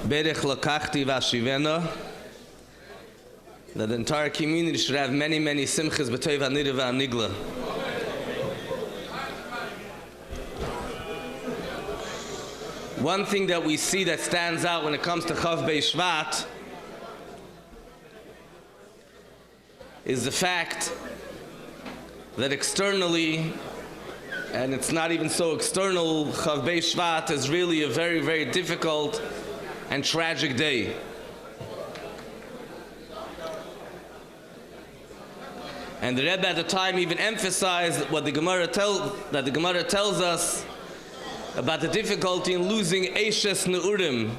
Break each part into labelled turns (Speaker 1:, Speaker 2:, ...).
Speaker 1: Berech lakachti vashivena. That the entire community should have many, many simchas b'tov hanira v'hanigla. One thing that we see that stands out when it comes to Chaf Beis Shevat is the fact that externally, and it's not even so external, Chaf Beis Shevat is really a very, very difficult and tragic day. And the Rebbe at the time even emphasized what the Gemara tells us about the difficulty in losing Eishes Neurim,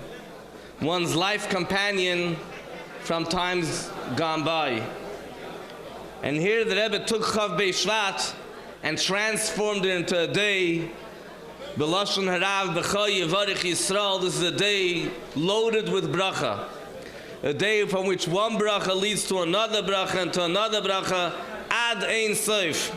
Speaker 1: one's life companion from times gone by. And here the Rebbe took Chaf Beis Shevat and transformed it into a day, B'lashon Harav B'chai Yevarich Yisrael. This is a day loaded with bracha, a day from which one bracha leads to another bracha and to another bracha, ad ein sof.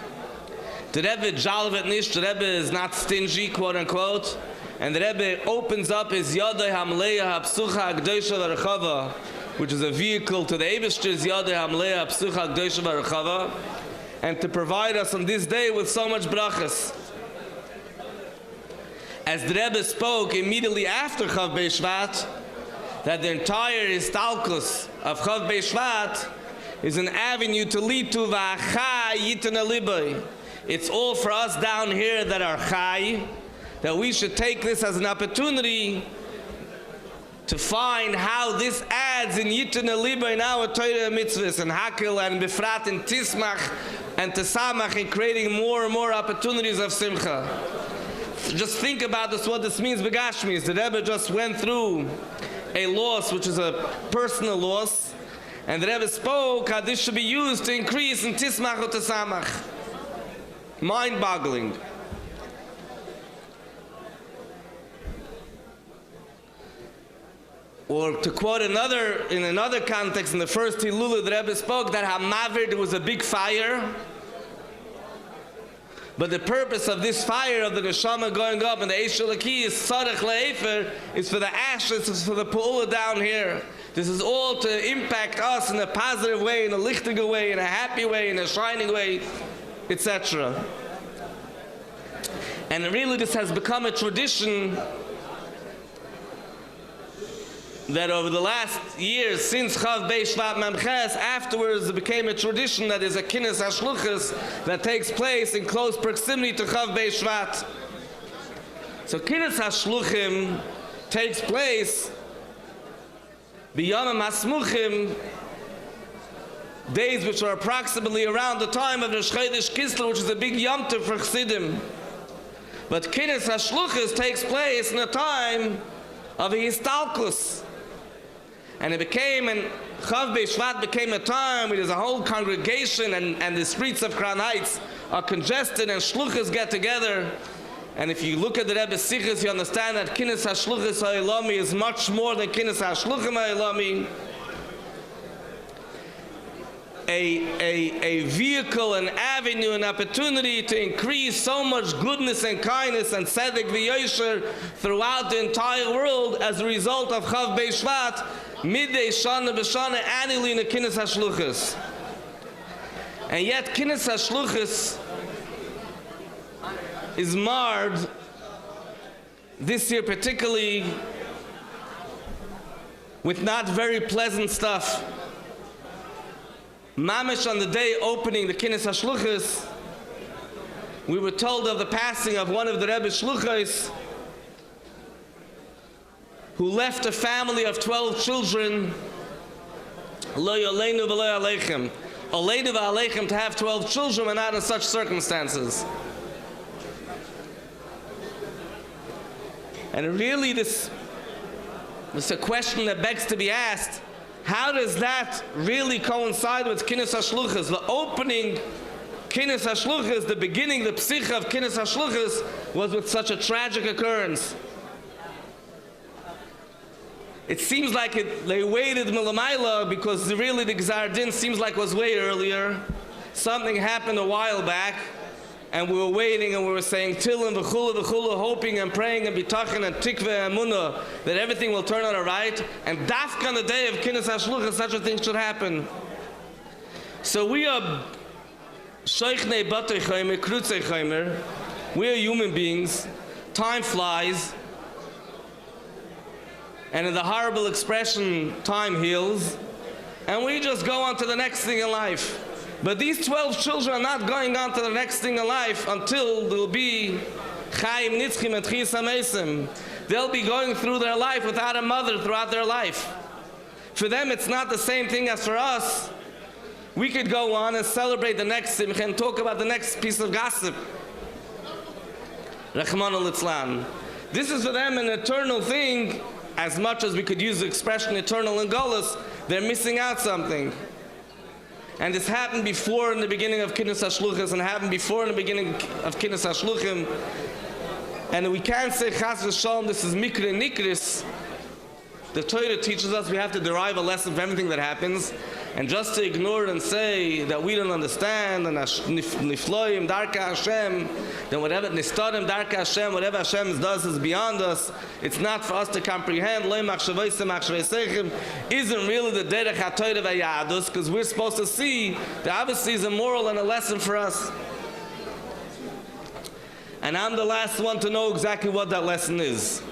Speaker 1: The Rebbe jalvet nish, the Rebbe is not stingy, quote unquote, and the Rebbe opens up his Yadai Hamleya Hapsucha Hagdosha V'Rechava, which is a vehicle to the Eibishter's Yadai Hamleya Hapsucha Hagdosha V'Rechava, and to provide us on this day with so much brachas. As the Rebbe spoke immediately after Chaf Beis Shevat, that the entire histalkus of Chaf Beis Shevat is an avenue to lead to V'achai Yitana Libay. It's all for us down here that are chai, that we should take this as an opportunity to find how this adds in Yitana Libay in our Torah mitzvahs and Hakel and Befrat and Tismach and Tesamach in creating more and more opportunities of Simcha. Just think about this, what this means Begashmis. The Rebbe just went through a loss, which is a personal loss, and the Rebbe spoke how this should be used to increase in Tismach or Tesamach. Mind-boggling. Or to quote in another context, in the first Hilula, the Rebbe spoke that Hamavir, there was a big fire, but the purpose of this fire of the neshama going up and the Eish Elokei is Tzarech Le'efer, is for the ashes, is for the Pu'ula down here. This is all to impact us in a positive way, in a lichtige way, in a happy way, in a shining way, etc. And really this has become a tradition that over the last years, since Chaf Beis Shevat Memches, afterwards it became a tradition that is a Kinnis HaShluchos that takes place in close proximity to Chaf Beis Shevat. So Kinnis HaShluchim takes place B'Yamim HaSmuchim, days which are approximately around the time of Rosh Chodesh Kislev, which is a big Yom Tov for Chassidim. But Kinnis HaShluchos takes place in a time of a Histalkus. And it became, and Chaf Beis Shevat became a time where there's a whole congregation and the streets of Crown Heights are congested and Shluchos get together. And if you look at the Rebbe's Sichos, you understand that Kinnis HaShluchos HaElami is much more than Kinnis HaShluchim HaElami. A vehicle, an avenue, an opportunity to increase so much goodness and kindness and tzedek v'yosher throughout the entire world as a result of Chaf Beis Shevat, midday shana b'shana, annually in the Kinnis HaShluchos. And yet Kinnis HaShluchos is marred this year particularly with not very pleasant stuff. Mamish, on the day opening the Kinnis HaShluchos, we were told of the passing of one of the Rebbe's Shluchos who left a family of 12 children. Lo yoleinu v'lo aleichem. Aleinu v'aleichem, to have 12 children, but not in such circumstances. And really this is a question that begs to be asked. How does that really coincide with Kinnis HaShluchos? The opening Kinnis HaShluchos, the beginning, the psicha of Kinnis HaShluchos was with such a tragic occurrence. It seems like they waited Milamayla because really the Gzar Din seems like was way earlier. Something happened a while back, and we were waiting and we were saying Tillim v'chulu v'chulu, hoping and praying and bitachon and tikveh and munah that everything will turn out alright, and dafka on the day of Kinnis HaShluchas such a thing should happen. So we are Sheichne Batei Chaimer, Krutzei Chaimer. We are human beings. Time flies. And in the horrible expression, time heals. And we just go on to the next thing in life. But these 12 children are not going on to the next thing in life until there will be Chaim Nitzchim and Chis HaMesim. They'll be going through their life without a mother throughout their life. For them, it's not the same thing as for us. We could go on and celebrate the next simcha and talk about the next piece of gossip. Rachmana litzlan. This is for them an eternal thing. As much as we could use the expression eternal in Golus, they're missing out something. And this happened before in the beginning of Kinnis HaShluchas and happened before in the beginning of Kinnis HaShluchim. And we can't say Chas v'Shalom, this is Mikra Nikris. The Torah teaches us we have to derive a lesson from everything that happens. And just to ignore it and say that we don't understand, and Nifloim, Darka Hashem, then whatever, Nistarim, Darka Hashem, whatever Hashem does is beyond us. It's not for us to comprehend. Isn't really the Derech HaTorah v'Yadus, because we're supposed to see that obviously is a moral and a lesson for us. And I'm the last one to know exactly what that lesson is.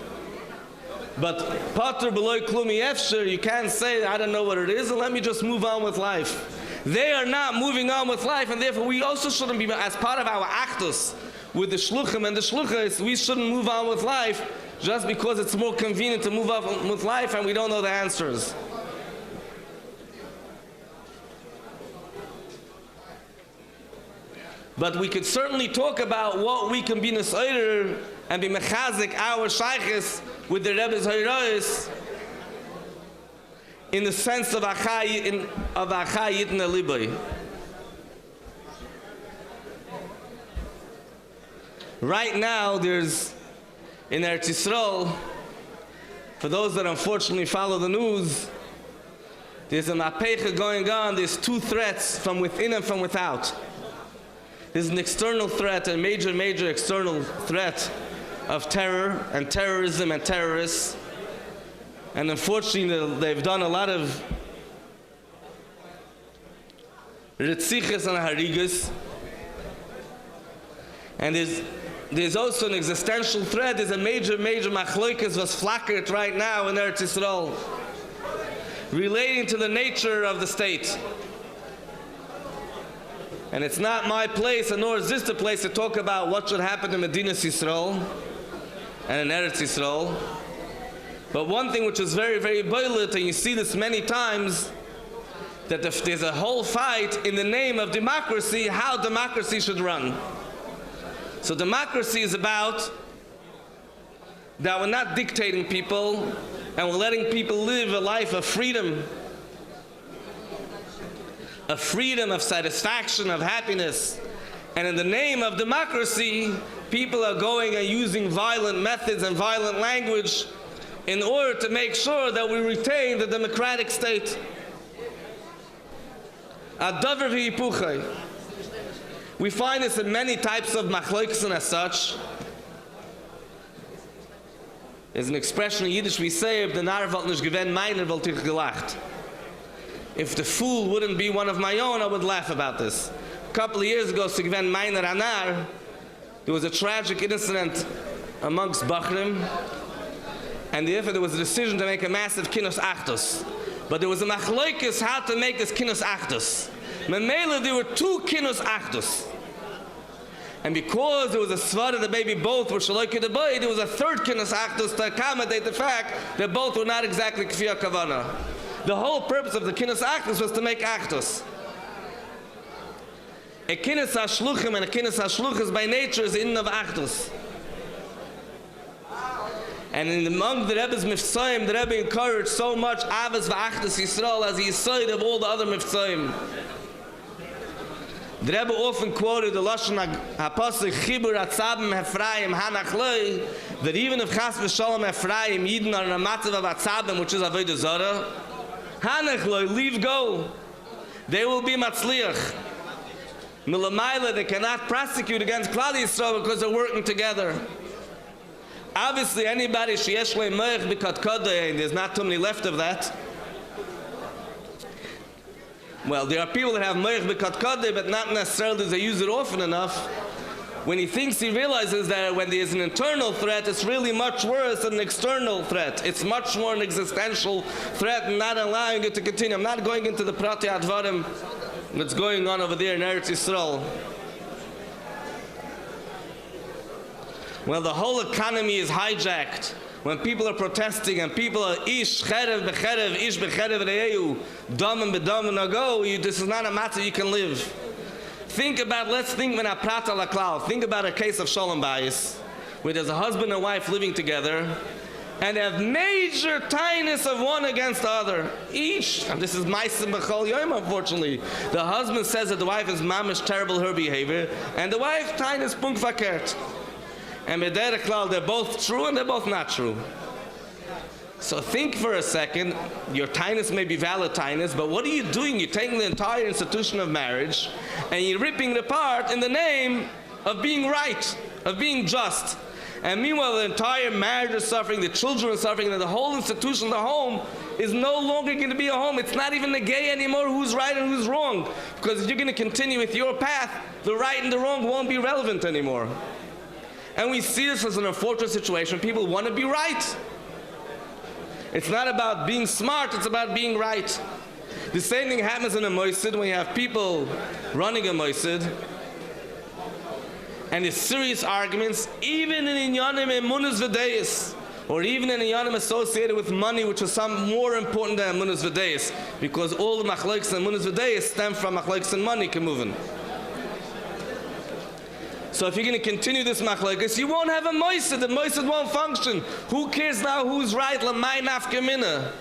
Speaker 1: But Pater B'loi Klumi Efsher, you can't say, I don't know what it is, and let me just move on with life. They are not moving on with life, and therefore we also shouldn't be, as part of our actus with the Shluchim and the Shluchas, we shouldn't move on with life just because it's more convenient to move on with life and we don't know the answers. But we could certainly talk about what we can be nesayder and be mechazik our shaykhis with the Rebbe's Hayrois in the sense of achayit in the libay. Right now, there's in Eretz Yisrael, for those that unfortunately follow the news, there's a mapecha going on. There's two threats from within and from without. There's an external threat, a major external threat of terror and terrorism and terrorists. And unfortunately, they've done a lot of ritziches and harigas. And there's also an existential threat. There's a major machloikas was flackert right now in Eretz Yisrael relating to the nature of the state. And it's not my place, and nor is this the place to talk about what should happen in Medinas Yisrael and in Eretz Yisrael. But one thing which is very boilet, and you see this many times, that there's a whole fight in the name of democracy, how democracy should run. So democracy is about that we're not dictating people, and we're letting people live a life of freedom. A freedom of satisfaction, of happiness. And in the name of democracy, people are going and using violent methods and violent language in order to make sure that we retain the democratic state. Adavar v'hipuchai. We find this in many types of machlokas and as such. There's an expression in Yiddish we say, if the nar wollt nicht gewen, meiner wollt ich gelacht. If the fool wouldn't be one of my own, I would laugh about this. A couple of years ago, Sigven Meiner Anar, there was a tragic incident amongst Bachrim, and therefore there was a decision to make a massive Kinos Achtos. But there was a machloikis how to make this Kinos Achtos. Memela, there were two Kinos Achtos. And because there was a svara that maybe both were shaloike the boy, there was a third Kinos Achtos to accommodate the fact that both were not exactly Kfiyah Kavana. The whole purpose of the Kinnis Achtos was to make Achtos. A Kinnis HaShluchim and a Kinnis HaShluchas by nature is in of Achtos. And among the Rebbe's Miftzayim, the Rebbe encouraged so much Avos v'Achdos Yisrael as he said of all the other Miftzayim. The Rebbe often quoted the Lashon HaPasuk Chibur Atzabim Hefraim Hanach Loi, that even if Chas v'Shalom Hefraim Yidden are in a matzav of Atzabim, which is Avodah Zarah, Hanach Loi, leave go. They will be Matzliach. Milamayla, they cannot prosecute against Klal Yisrael because they're working together. Obviously, anybody sheyesh le moich b'kat kodei, and there's not too many left of that. Well, there are people that have moich b'kat kodei, but not necessarily that they use it often enough. When he thinks, he realizes that when there's an internal threat, it's really much worse than an external threat. It's much more an existential threat and not allowing it to continue. I'm not going into the prati advarim that's going on over there in Eretz Yisrael. Well, the whole economy is hijacked. When people are protesting and people are ish cherev becherev, ish becherev re'eu, dam and bedam and ago, this is not a matter you can live. Think about, let's think when I prat ala klal. Think about a case of shalom bayis, where there's a husband and wife living together, and have major tightness of one against the other. Each, and this is ma'asim b'chol yom, unfortunately. The husband says that the wife is mamish terrible her behavior, and the wife tightness punk verkehrt. And b'derech klal, they're both true and they're both not true. So think for a second, your tightness may be valid tightness, but what are you doing? You're taking the entire institution of marriage and you're ripping it apart in the name of being right, of being just. And meanwhile, the entire marriage is suffering, the children are suffering, and the whole institution, the home, is no longer going to be a home. It's not even the gay anymore who's right and who's wrong. Because if you're going to continue with your path, the right and the wrong won't be relevant anymore. And we see this as an unfortunate situation. People want to be right. It's not about being smart, it's about being right. The same thing happens in a moisid when you have people running a moisid, and there's serious arguments, even in inyanim emunas v'deis, or even in inyanim associated with money, which is some more important than emunas v'deis, because all the machlokes and emunas v'deis stem from machlokes and money kemuvin. So if you're going to continue this machlokes, you won't have a moisid. The moisid won't function. Who cares now who's right? Lamay nafka mina.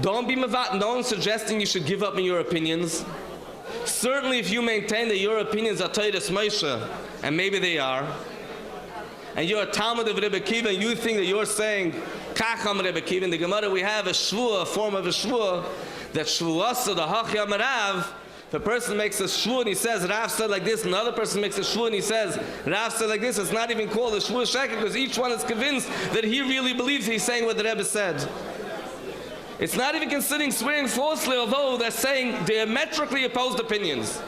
Speaker 1: Don't be mevat. No one's suggesting you should give up on your opinions. Certainly if you maintain that your opinions are Toras Moshe, and maybe they are, and you're a Talmud of Rebbe Kiva, and you think that you're saying Kacham Rebbe Kiva, in the Gemara we have a shvua, a form of a shvua, that shvuasa, the hachya merav. If a person makes a shvua and he says Rav said like this, and another person makes a shvua and he says Rav said like this, it's not even called a shvua sheker, because each one is convinced that he really believes he's saying what the Rebbe said. It's not even considering swearing falsely, although they're saying diametrically opposed opinions.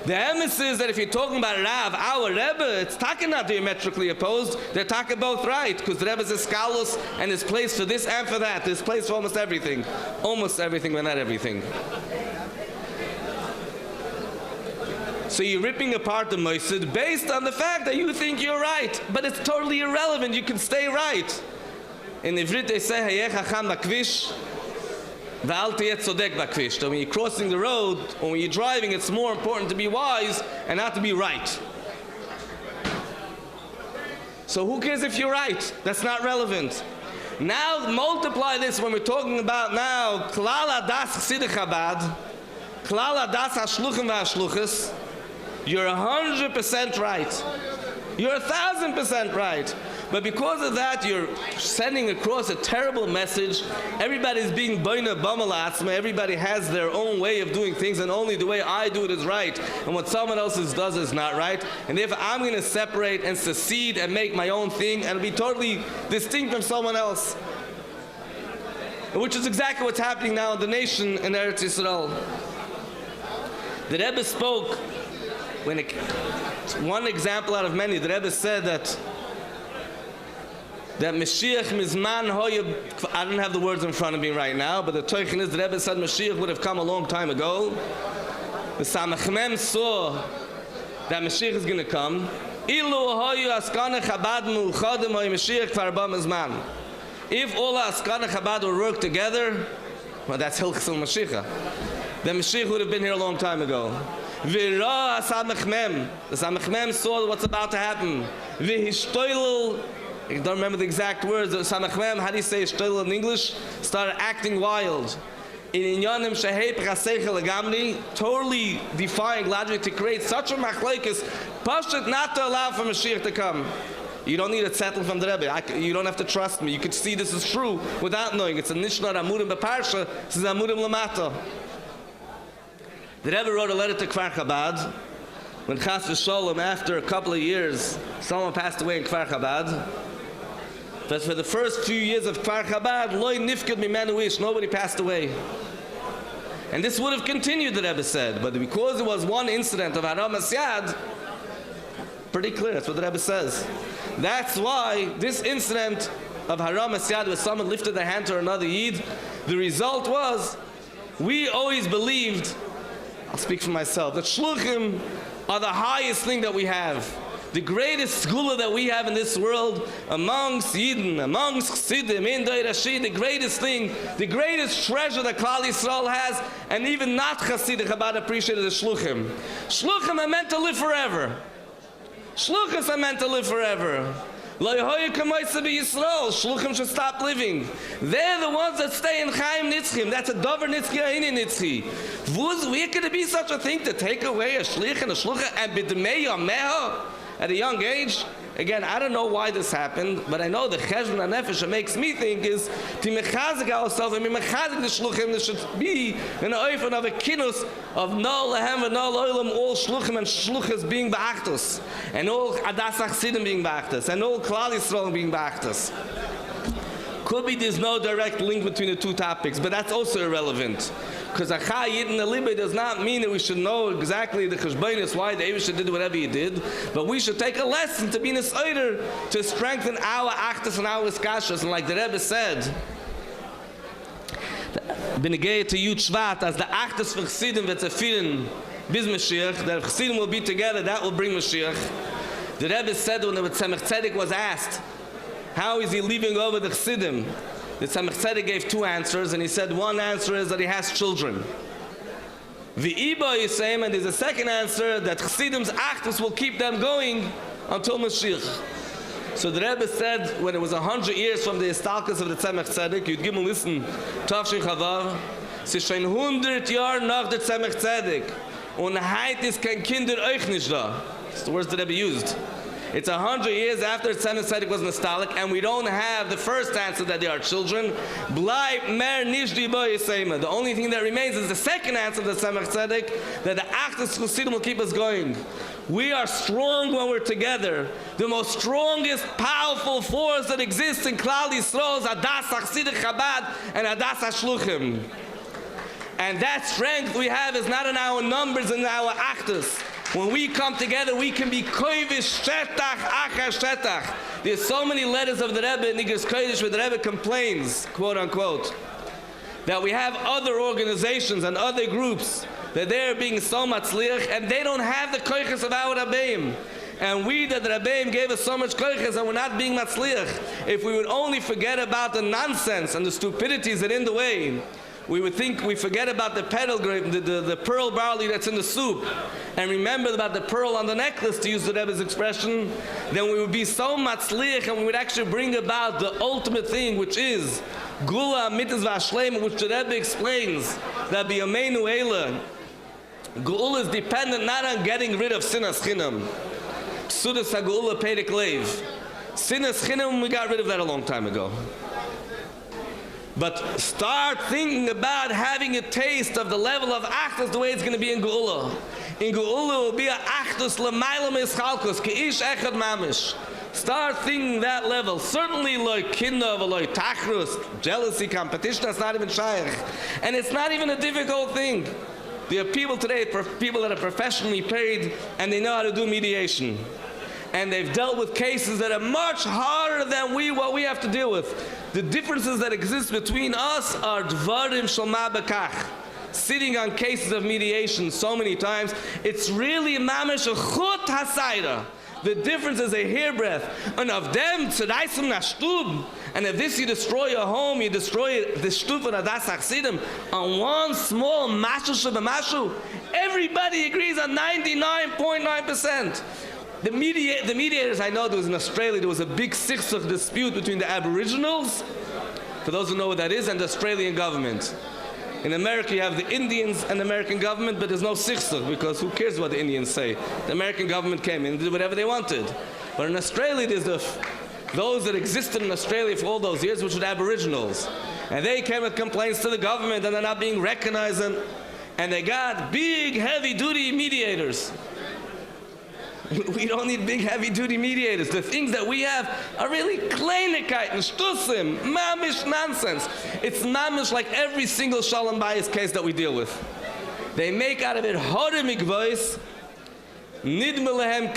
Speaker 1: The emphasis is that if you're talking about Rav, our Rebbe, it's talking not diametrically opposed, they're talking both right, because the Rebbe is a scholus and is placed for this and for that. There's place for almost everything, but not everything. So you're ripping apart the moisid based on the fact that you think you're right, but it's totally irrelevant. You can stay right. In Ivrit they say hayeh chacham bakvish v'al tiyeh tzodek bakvish. So when you're crossing the road or when you're driving, it's more important to be wise and not to be right. So who cares if you're right? That's not relevant. Now multiply this when we're talking about now klal adas chsidei Chabad, klal adas hashluchim v'hashluchas. You're 100% right. You're 1,000% right. But because of that, you're sending across a terrible message. Everybody's being boina b'malatzma. Everybody has their own way of doing things, and only the way I do it is right. And what someone else does is not right. And therefore, I'm going to separate and secede and make my own thing and be totally distinct from someone else. Which is exactly what's happening now in the nation in Eretz Yisrael. The Rebbe spoke, one example out of many, the Rebbe said that Mashiach mizman hoya, I don't have the words in front of me right now, but the Teichen is the Rebbe said Mashiach would have come a long time ago. The Samach Mem saw that Mashiach is going to come. Ilu hoya askana Chabad mu'chadim hoya Mashiach farba mizman. If all askana Chabad would work together, well, that's Hilchas Mashiach. Then Mashiach would have been here a long time ago. V'ra Samach Mem. The Samach Mem saw what's about to happen. V'hishtoilel. I don't remember the exact words. The Samach Mem, how do you say shtoilel in English? Started acting wild. In inyanim shehei p'chaseichel legamni, totally defying logic to create such a machlokes, pashut not to allow for Mashiach to come. You don't need to settle from the Rebbe. You don't have to trust me. You could see this is true without knowing. It's a Nishnah Amurim Beparsha. This is Amurim Lamata. The Rebbe wrote a letter to Kfar Chabad, when Chaf Shalom, after a couple of years, someone passed away in Kfar Chabad. But for the first few years of Kfar Chabad, loy nifked mimenu ish, nobody passed away. And this would have continued, the Rebbe said, but because it was one incident of Haram Asyad, pretty clear, that's what the Rebbe says. That's why this incident of Haram Asyad, where someone lifted their hand to another Yid, the result was, we always believed, I'll speak for myself, that Shluchim are the highest thing that we have. The greatest skula that we have in this world, amongst Yidden, amongst Chassidim, in Dei Rashi, the greatest thing, the greatest treasure that Klal Yisrael has, and even not Chassidim, Chabad appreciated the Shluchim. Shluchim are meant to live forever. Shluchim are meant to live forever. Shluchim should stop living. They're the ones that stay in Chaim Nitzchim. That's a Dover Nitzchi, Aini Nitzchi. Where could it be such a thing to take away a Shlich and a Shlucha and b'dmei yameha at a young age? Again, I don't know why this happened, but I know the cheshbon hanefesh that makes me think is to mechazik ourselves and mechazik the shluchim. There should be an oifen of a kinus of no lehem and no loilam, all shluchim and shluchas being ba'achtos, and all adas achsidim being ba'achtos, and all Klal Yisrael being ba'achtos. Could be there's no direct link between the two topics, but that's also irrelevant. Because Achai Yidin Alibe does not mean that we should know exactly the cheshbonis, why the Eivisha did whatever he did, but we should take a lesson to be nisayder, to strengthen our achtas and our iskashas. And like the Rebbe said, Benegei to Yud Shvat, as the achtas for Chassidim v'tzafirin biz Mashiach, that if Chassidim will be together, that will bring Mashiach. The Rebbe said when the Tzemach Tzedek was asked, how is he leaving over the Chassidim? The Tzemach Tzedek gave two answers, and he said one answer is that he has children. V'iba is saying, and there's a second answer, that Chassidim's actus will keep them going until Mashiach. So the Rebbe said, when it was 100 years from the Istalkus of the Tzemach Tzedek, you'd give him a listen, Tafshin Chavav, es ist schon 100 Jahre nach der Tzemach Tzedek, und heit ist kein Kinder euch nicht da. That's the words the Rebbe used. It's 100 years after Tzemach Tzedek was nostalgic, and we don't have the first answer that they are children. Bleib mer nicht die Boye Seima. The only thing that remains is the second answer of the Tzemach Tzedek, that the Achtus Chassidim will keep us going. We are strong when we're together. The most strongest, powerful force that exists in Klal Yisrael is Adas Chassidim Chabad and Adas HaShluchim. And that strength we have is not in our numbers and our Achtus. When we come together, we can be koivish shetach achar shetach. There's so many letters of the Rebbe in Nigras Kodesh where the Rebbe complains, quote unquote, that we have other organizations and other groups that they're being so matzliach and they don't have the koiches of our Rabbeim. And we, that the Rabbeim gave us so much koiches and we're not being matzliach. If we would only forget about the nonsense and the stupidities that are in the way, we would think we forget about the pearl grape, the pearl barley that's in the soup, and remember about the pearl on the necklace, to use the Rebbe's expression, then we would be so matzliach and we would actually bring about the ultimate thing, which is Gula Mitzvah Shleima, which the Rebbe explains that B'yameinu Eila, Gula is dependent not on getting rid of Sinas Chinam. Psudas HaGula Perek Leiv. Sinas Chinam, we got rid of that a long time ago. But start thinking about having a taste of the level of Achdus the way it's going to be in Geula. In Geula it will be a Achdus l'mayla mischalkus, k'ish echad mamish. Start thinking that level. Certainly like kinov, like tachrus, jealousy, competition, that's not even shaykh. And it's not even a difficult thing. There are people today, people that are professionally paid, and they know how to do mediation. And they've dealt with cases that are much harder than what we have to deal with. The differences that exist between us are dvarim shalma bekach. Sitting on cases of mediation so many times, it's really mamish a chut hasayra. The difference is a hairbreadth. And of them, tzedaisim nashtub. And if this you destroy your home, you destroy the shtub and adas achsidim on one small mashu shabamashu, everybody agrees on 99.9%. The mediators, I know there was in Australia, there was a big siksuk dispute between the Aboriginals, for those who know what that is, and the Australian government. In America you have the Indians and the American government, but there's no siksuk, because who cares what the Indians say? The American government came in and did whatever they wanted. But in Australia there's those that existed in Australia for all those years, which were the Aboriginals. And they came with complaints to the government and they're not being recognized, and they got big, heavy-duty mediators. We don't need big, heavy-duty mediators. The things that we have are really kleinigkeiten, shtusim, mamish nonsense. It's mamish like every single shalom bayis case that we deal with. They make out of it hodemik voice, nidmelehem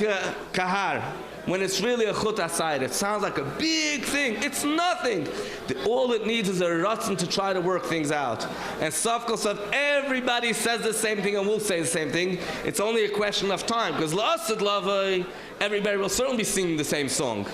Speaker 1: kahar. When it's really a chut aside, it sounds like a big thing. It's nothing. All it needs is a ratzon to try to work things out. And Safkal Saf, everybody says the same thing and will say the same thing. It's only a question of time. Because La'asad Lavai, everybody will certainly be singing the same song.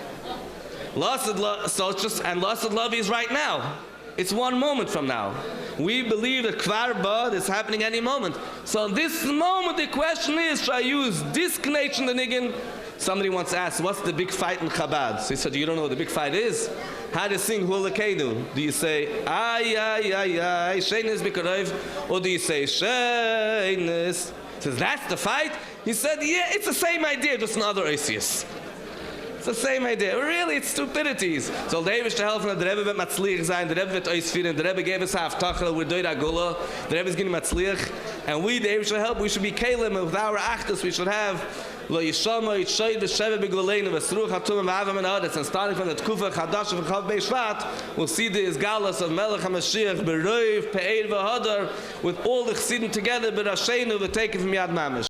Speaker 1: So it's just, and La'asad Lavai is right now. It's one moment from now. We believe that Kvar Bad is happening any moment. So in this moment, the question is, should I use this connection the niggin? Somebody once asked, what's the big fight in Chabad? So he said, you don't know what the big fight is? How do you sing Hula Kedu? Do you say, ay, ay, ay, ay, Sheines Bikarev? Or do you say, Sheines? He says, that's the fight? He said, yeah, it's the same idea, just another Asius. It's the same idea. Really, it's stupidities. So the Rebbe is to help, the Rebbe wird matzliach sein, the Rebbe wird ausführen, the Rebbe gave us Haftacha, we're doing Agula, the Rebbe is getting matzliach, and we, the Rebbe should help, we should be Kalim, with our Achdus, we should have Lo Yishama, Yitshayid, V'Sheve, B'Gulaleinu, V'Sruch, Hatum, V'Avam, and Adas, and starting from the Tkufa, Chadash, and Chaf Beis Shevat, we'll see the Izgalas of Melech HaMashiach, B'Roiv, Pe'er, V'Hadar, with all the Chassidim together, B'Rasheinu, V'Tekev, Miyad Mamish.